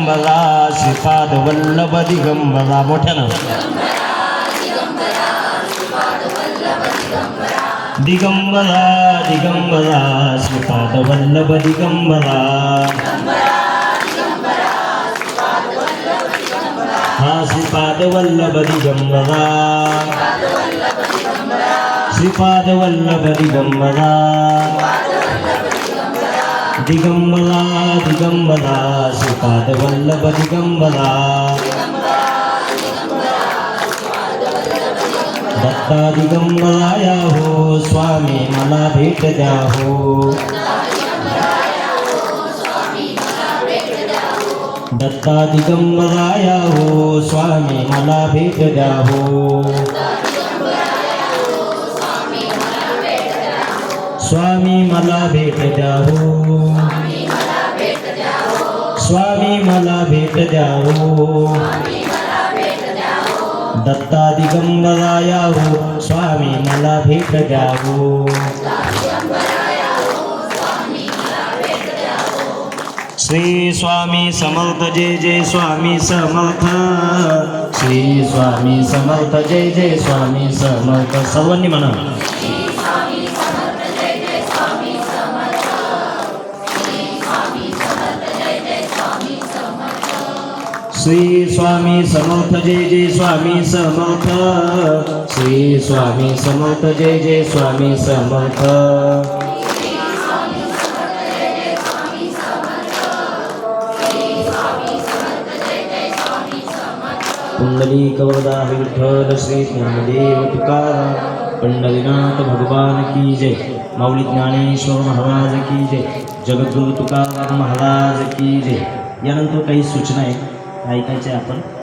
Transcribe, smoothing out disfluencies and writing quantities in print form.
दिगंबरा श्रीपाद वल्लभ दिगंबरा मोठ्यानं दिगंबरा दिगंबरा श्रीपाद वल्लभ दिगंबरा हा श्रीपाद वल्लभ दिगंबरा श्रीपाद वल्लभ दिगंबरा दिगंबरा दिगंबरा श्रीपाद वल्लभ दिगंबरा दत्ता दिगंबराया हो स्वामी मला भेट द्या हो दत्ता दिगंबराया हो स्वामी मला भेट द्या हो स्वामी मला भेट द्या हो स्वामी मला भेट द्या हो दत्ता दिगंबराया हो स्वामी मला भेट द्या हो श्री स्वामी समर्थ जय जय स्वामी समर्थ श्री स्वामी समर्थ जय जय स्वामी समर्थ सर्वांनी म्हणा श्री स्वामी समर्थ जय जय स्वामी समर्थ श्री स्वामी समर्थ जय जय स्वामी समर्थ कुंडलिक वरदा विठ्ठल श्री ज्ञानदेव तुकाराम पंढरीनाथ भगवान की जय माऊली ज्ञानेश्वर महाराज की जय जगद्गुरु तुकाराम महाराज की जय यानंतर काही सूचना आहे ऐकायचे आपण